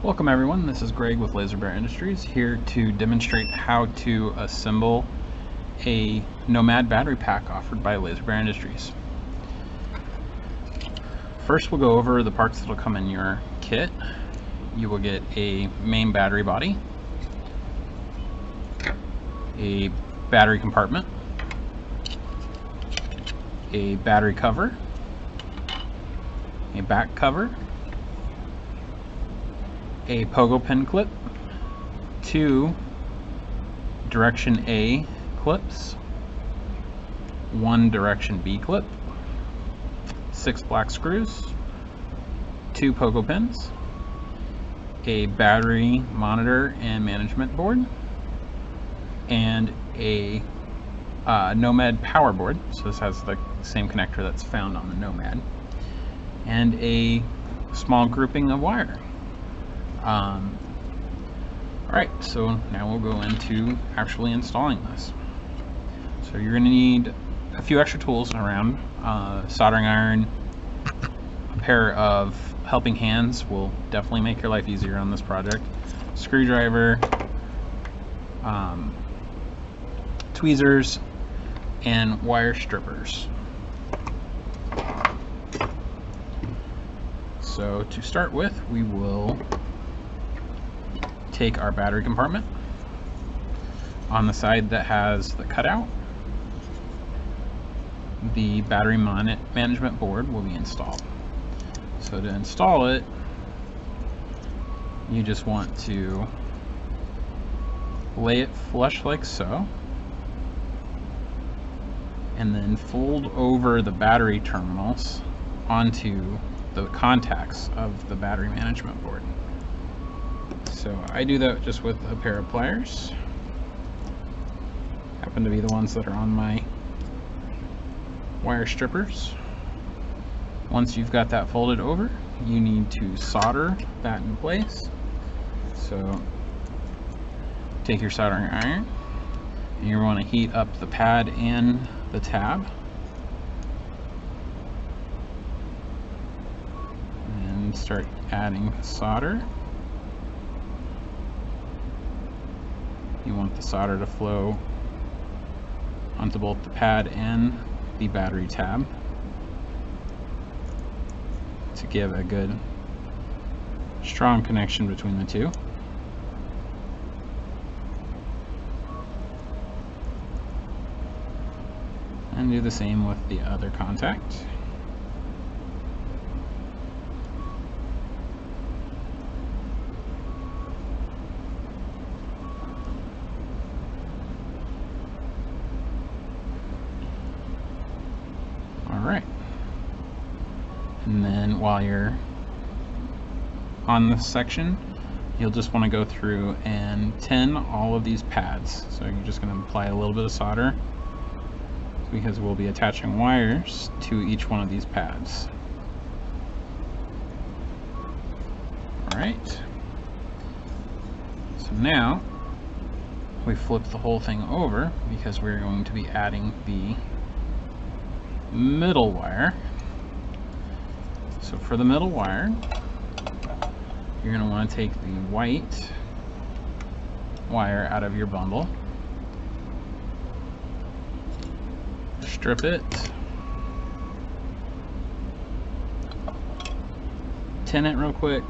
Welcome everyone, this is Greg with Laser Bear Industries, here to demonstrate how to assemble a Nomad battery pack offered by Laser Bear Industries. First we'll go over the parts that will come in your kit. You will get a main battery body, a battery compartment, a battery cover, a back cover, a pogo pin clip, 2 direction A clips, 1 direction B clip, 6 black screws, 2 pogo pins, a battery monitor and management board, and a Nomad power board. So this has the same connector that's found on the Nomad, and a small grouping of wire. Alright, so now we'll go into actually installing this. So you're going to need a few extra tools around. Soldering iron, a pair of helping hands will definitely make your life easier on this project, screwdriver, tweezers, and wire strippers. So to start with, we will take our battery compartment. On the side that has the cutout, the battery management board will be installed. So to install it, you just want to lay it flush like so, and then fold over the battery terminals onto the contacts of the battery management board. So I do that just with a pair of pliers. Happen to be the ones that are on my wire strippers. Once you've got that folded over, you need to solder that in place. So take your soldering iron, and you want to heat up the pad and the tab, and start adding solder. You want the solder to flow onto both the pad and the battery tab to give a good strong connection between the two. And do the same with the other contact. Alright, and then while you're on this section, you'll just want to go through and tin all of these pads. So you're just going to apply a little bit of solder, because we'll be attaching wires to each one of these pads. Alright, so now we flip the whole thing over, because we're going to be adding the middle wire. So for the middle wire, you're going to want to take the white wire out of your bundle, strip it, tin it real quick,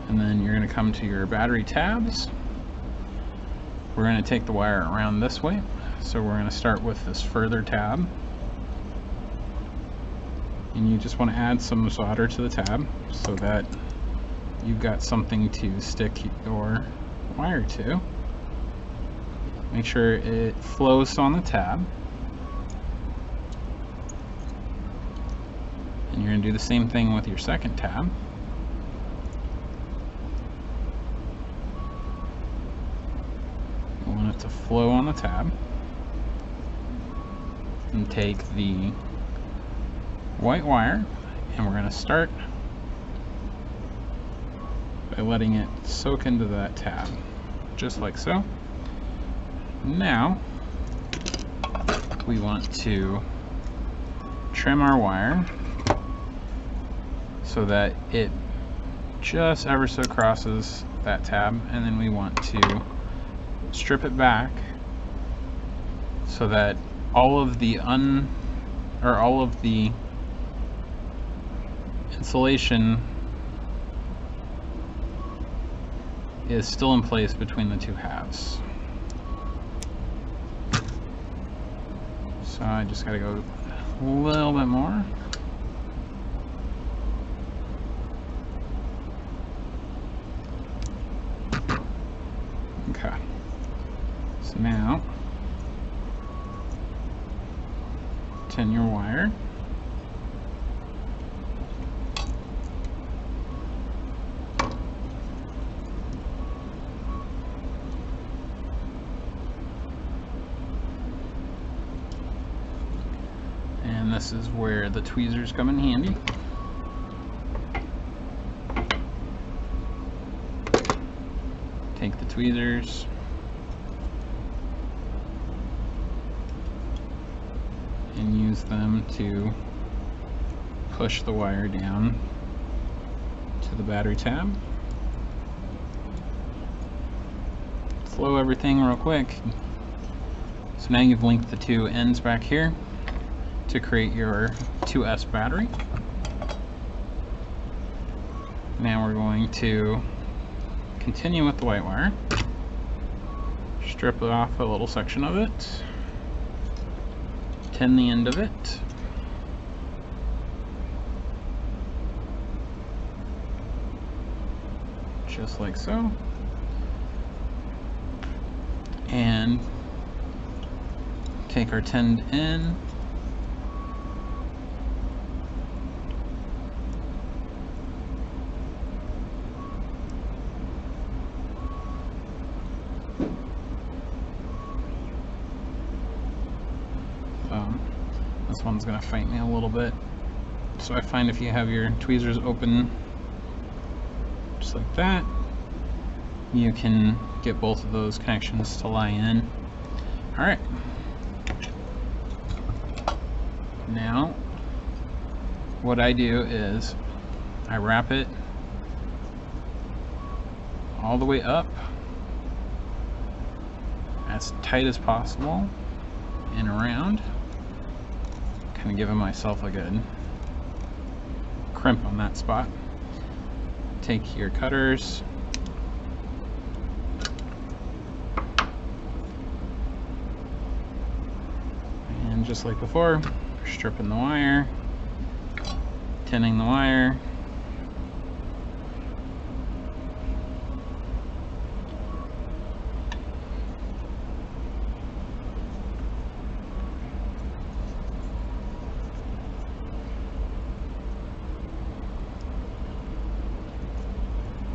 and then you're going to come to your battery tabs. We're going to take the wire around this way, so we're going to start with this further tab, and you just want to add some solder to the tab so that you've got something to stick your wire to. Make sure it flows on the tab, and you're going to do the same thing with your second tab. To flow on the tab, and take the white wire, and we're going to start by letting it soak into that tab, just like so. Now we want to trim our wire so that it just ever so crosses that tab, and then we want to strip it back so that all of the insulation is still in place between the two halves. So I just gotta go a little bit more. Okay. So now, tin your wire. And this is where the tweezers come in handy. Take the tweezers, and use them to push the wire down to the battery tab. Flow everything real quick. So now you've linked the two ends back here to create your 2S battery. Now we're going to continue with the white wire. Strip off a little section of it. Tin the end of it. Just like so. And take our tinned end. This one's going to fight me a little bit. So I find if you have your tweezers open just like that, you can get both of those connections to lie in. Alright. Now, what I do is I wrap it all the way up as tight as possible and around. Kind of giving myself a good crimp on that spot. Take your cutters, and just like before, stripping the wire, tinning the wire,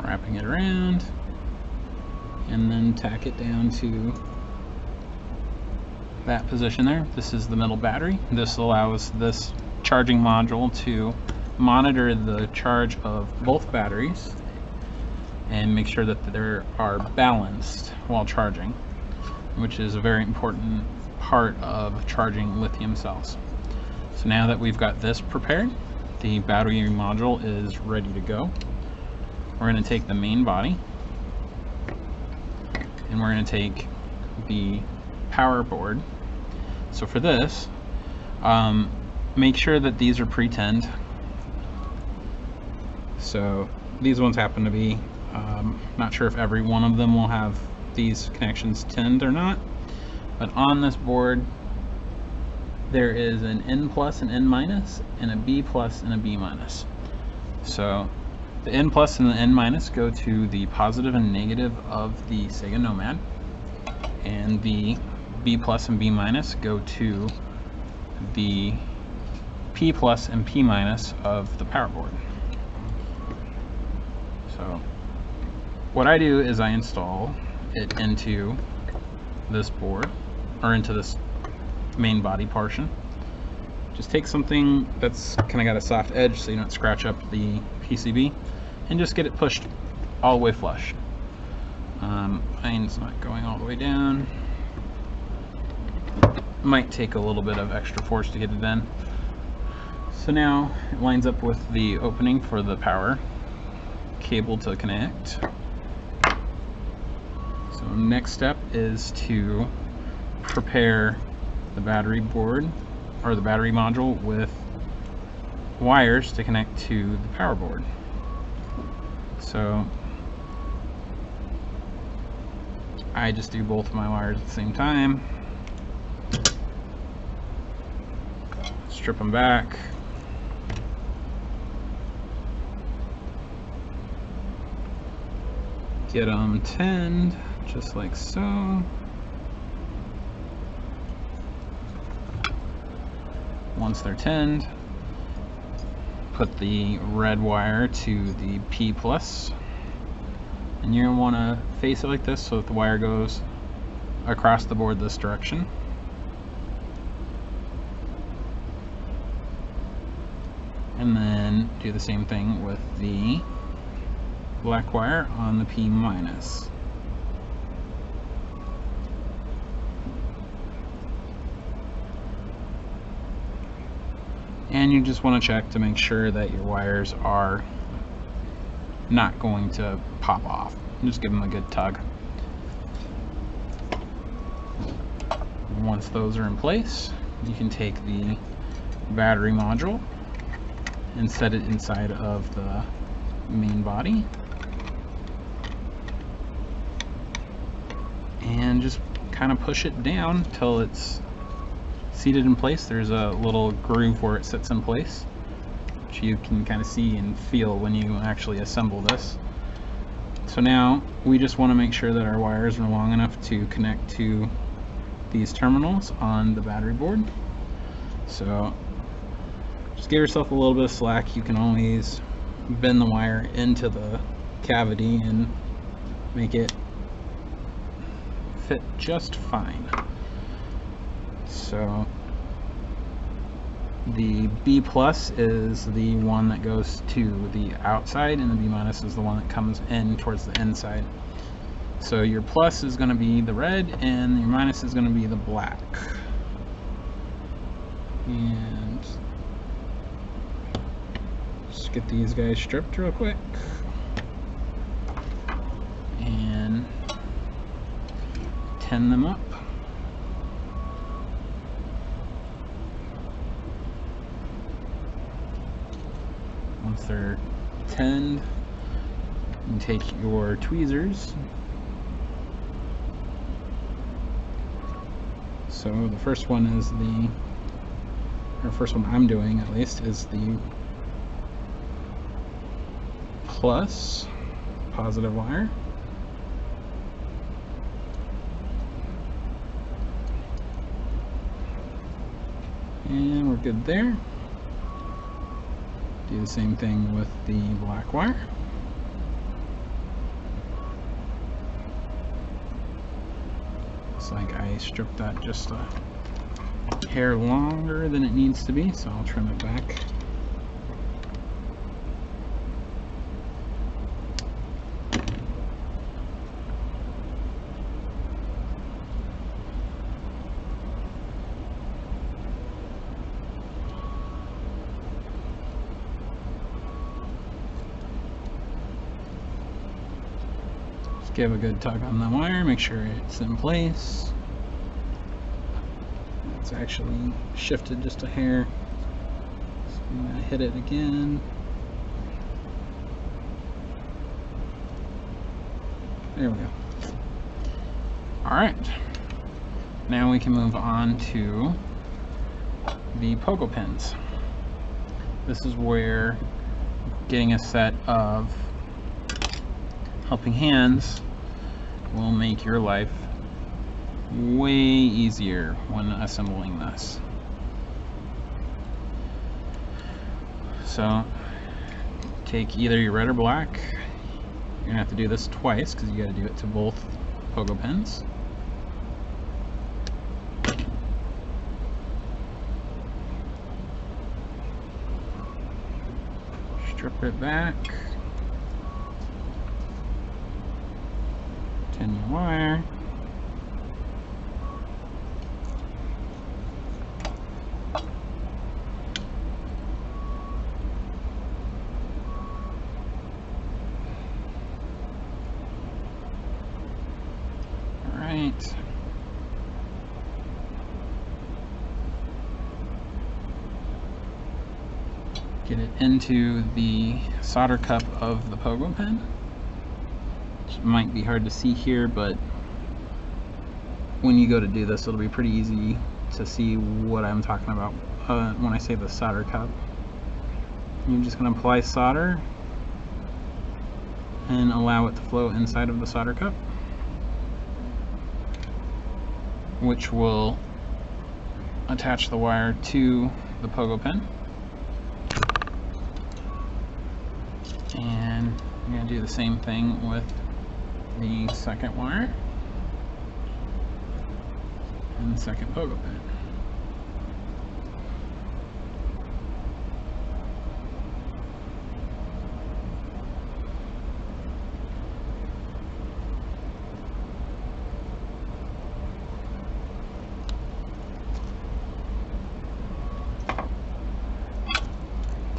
wrapping it around, and then tack it down to that position there. This is the middle battery. This allows this charging module to monitor the charge of both batteries and make sure that they are balanced while charging, which is a very important part of charging lithium cells. So now that we've got this prepared, the battery module is ready to go. We're going to take the main body and we're going to take the power board. So for this, make sure that these are pre-tinned. So these ones happen to be, not sure if every one of them will have these connections tinned or not, but on this board there is an N plus and N minus and a B plus and a B minus. So the N plus and the N minus go to the positive and negative of the Sega Nomad, and the B plus and B minus go to the P plus and P minus of the power board. So what I do is I install it into this board, or into this main body portion. Just take something that's kind of got a soft edge so you don't scratch up the PCB, and just get it pushed all the way flush. Mine's not going all the way down. Might take a little bit of extra force to get it in. So now it lines up with the opening for the power cable to connect. So next step is to prepare the battery board or the battery module with wires to connect to the power board. So I just do both of my wires at the same time, strip them back, get them tinned just like so. Once they're tinned, put the red wire to the P+, and you're going to want to face it like this so that the wire goes across the board this direction. And then do the same thing with the black wire on the P-. And you just want to check to make sure that your wires are not going to pop off. Just give them a good tug. Once those are in place, you can take the battery module and set it inside of the main body. And just kind of push it down till it's seated in place. There's a little groove where it sits in place, which you can kind of see and feel when you actually assemble this. So now we just want to make sure that our wires are long enough to connect to these terminals on the battery board. So just give yourself a little bit of slack. You can always bend the wire into the cavity and make it fit just fine. So the B+ is the one that goes to the outside, and the B- is the one that comes in towards the inside. So your plus is going to be the red, and your minus is going to be the black. And just get these guys stripped real quick. And tin them up. Once they're tinned, you take your tweezers. So the first one is first one I'm doing at least, is the positive wire. And we're good there. Do the same thing with the black wire. Looks like I stripped that just a hair longer than it needs to be, so I'll trim it back. Give a good tug on the wire, make sure it's in place. It's actually shifted just a hair. So I'm going to hit it again. There we go. Alright, now we can move on to the pogo pins. This is where getting a set of helping hands will make your life way easier when assembling this. So take either your red or black. You're gonna have to do this twice because you got to do it to both pogo pins. Strip it back. Tin your wire. get it into the solder cup of the pogo pen, which might be hard to see here, but when you go to do this, it'll be pretty easy to see what I'm talking about when I say the solder cup. You're just going to apply solder and allow it to flow inside of the solder cup, which will attach the wire to the pogo pen. And I'm going to do the same thing with the second wire and the second pogo pen.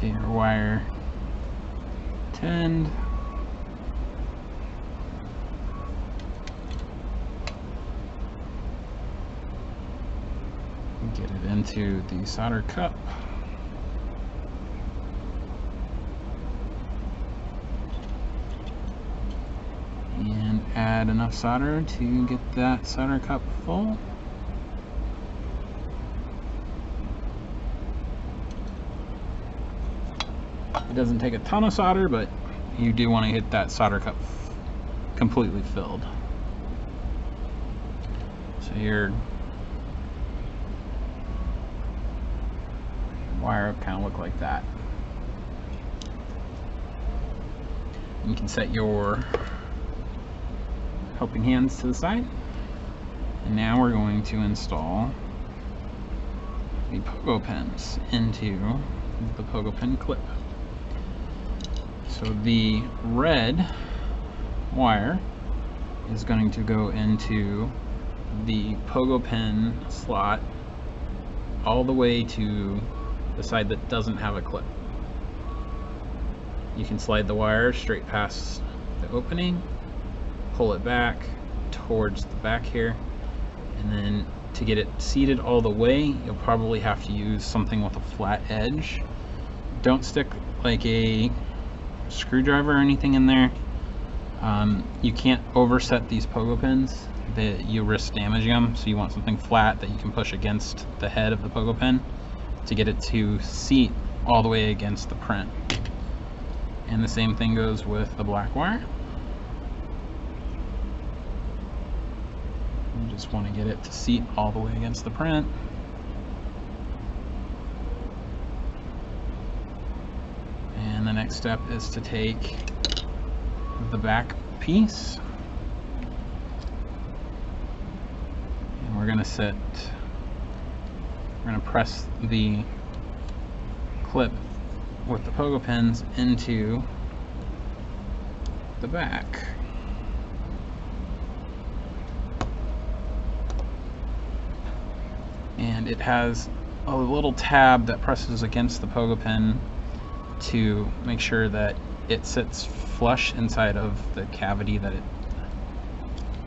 Get your wire tinned. Get it into the solder cup. And add enough solder to get that solder cup full. It doesn't take a ton of solder, but you do want to get that solder cup completely filled. So your wire kind of look like that. You can set your helping hands to the side. And now we're going to install the pogo pens into the pogo pen clip. So the red wire is going to go into the pogo pen slot all the way to the side that doesn't have a clip. You can slide the wire straight past the opening, pull it back towards the back here, and then to get it seated all the way, you'll probably have to use something with a flat edge. Don't stick like a screwdriver or anything in there. You can't overset these pogo pins, that you risk damaging them, so you want something flat that you can push against the head of the pogo pen to get it to seat all the way against the print. And the same thing goes with the black wire. You just want to get it to seat all the way against the print. And the next step is to take the back piece, and we're going to press the clip with the pogo pins into the back. And it has a little tab that presses against the pogo pen to make sure that it sits flush inside of the cavity that it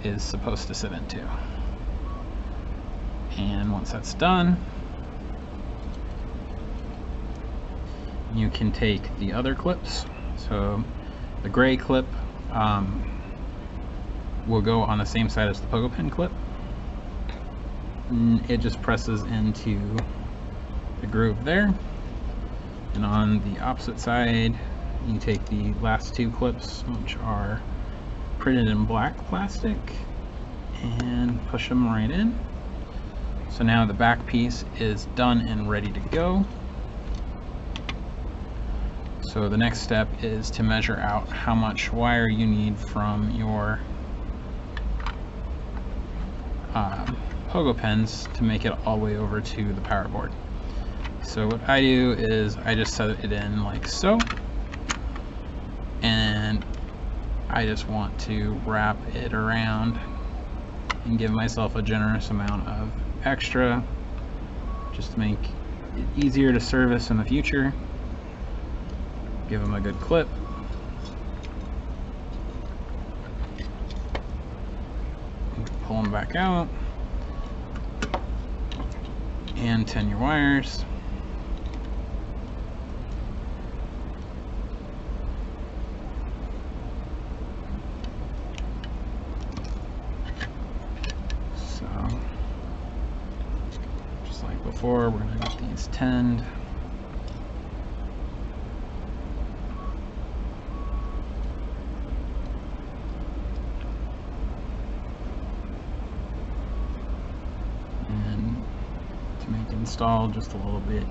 is supposed to sit into. And once that's done, you can take the other clips. So the gray clip will go on the same side as the pogo pen clip. And it just presses into the groove there. And on the opposite side, you take the last two clips, which are printed in black plastic, and push them right in. So now the back piece is done and ready to go. So the next step is to measure out how much wire you need from your pogo pens to make it all the way over to the power board. So what I do is I just set it in like so, and I just want to wrap it around and give myself a generous amount of extra just to make it easier to service in the future. Give them a good clip. Pull them back out and tin your wires. before, we're going to get these 10'd. And to make install just a little bit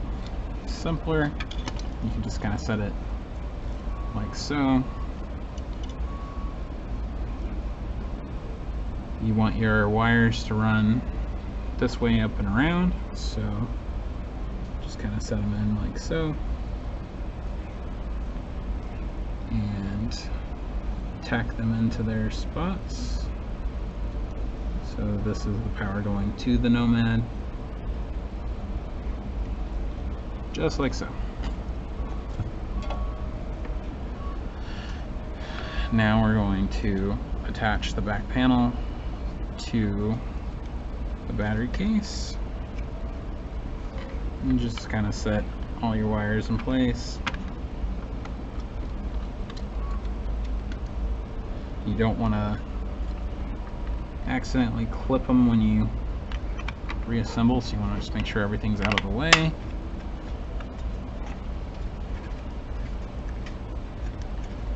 simpler, you can just kind of set it like so. You want your wires to run this way up and around, so just kind of set them in like so, and tack them into their spots. So this is the power going to the Nomad, just like so. Now we're going to attach the back panel to the battery case and just kind of set all your wires in place. You don't want to accidentally clip them when you reassemble, so you want to just make sure everything's out of the way.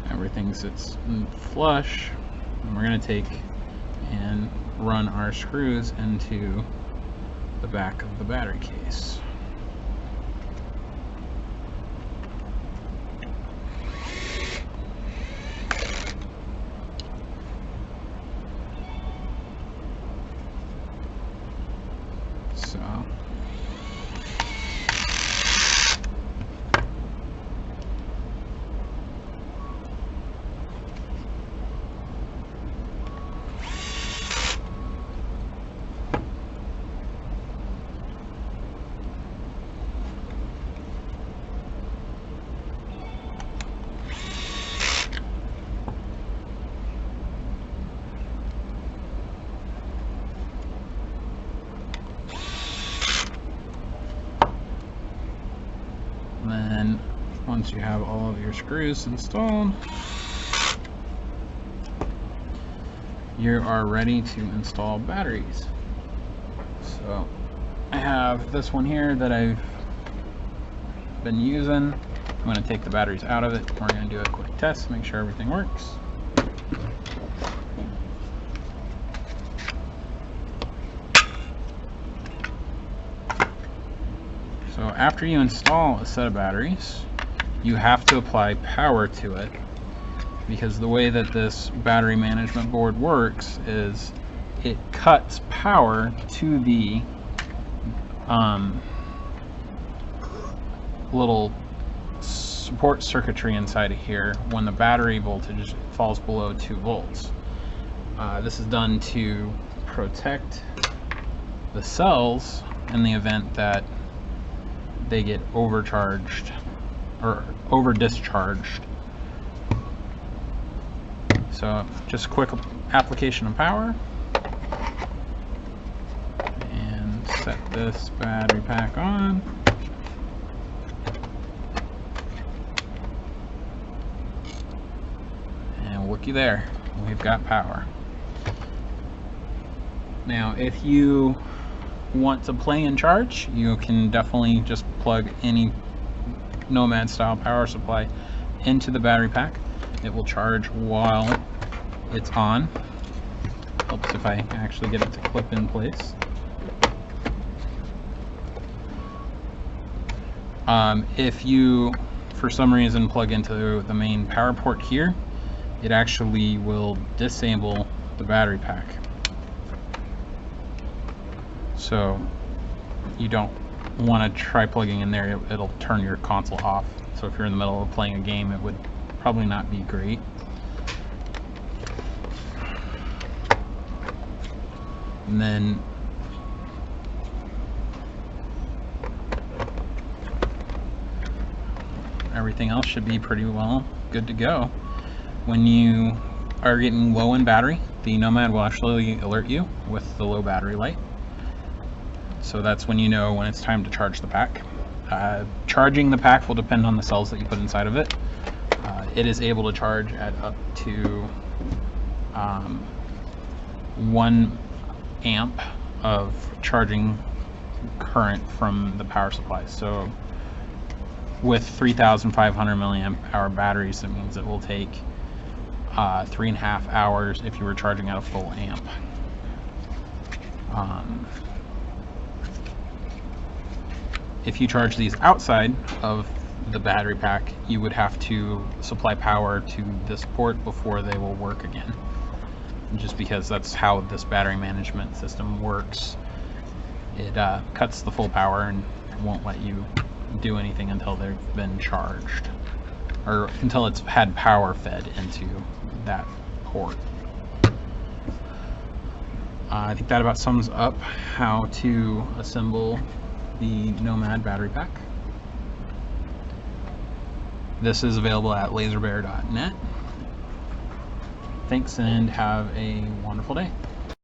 Everything sits flush, and we're going to take and run our screws into the back of the battery case. Then once you have all of your screws installed, you are ready to install batteries. So I have this one here that I've been using. I'm going to take the batteries out of it. We're going to do a quick test, make sure everything works. So after you install a set of batteries, you have to apply power to it, because the way that this battery management board works is it cuts power to the little support circuitry inside of here when the battery voltage falls below 2 volts. This is done to protect the cells in the event that they get overcharged or over discharged. So just a quick application of power, and set this battery pack on. And looky there, we've got power. Now if you want to play and charge, you can definitely just plug any Nomad style power supply into the battery pack. It will charge while it's on. Helps if I actually get it to clip in place. If you for some reason plug into the main power port here, it actually will disable the battery pack. So you don't want to try plugging in there, it'll turn your console off. So if you're in the middle of playing a game, it would probably not be great. And then everything else should be pretty well good to go. When you are getting low in battery, the Nomad will actually alert you with the low battery light. So that's when you know when it's time to charge the pack. Charging the pack will depend on the cells that you put inside of it. It is able to charge at up to 1 amp of charging current from the power supply. So with 3,500 milliamp hour batteries, it means it will take 3.5 hours if you were charging at a full amp. If you charge these outside of the battery pack, you would have to supply power to this port before they will work again, just because that's how this battery management system works. It cuts the full power and won't let you do anything until they've been charged, or until it's had power fed into that port. I think that about sums up how to assemble the Nomad battery pack. This is available at laserbear.net. Thanks and have a wonderful day.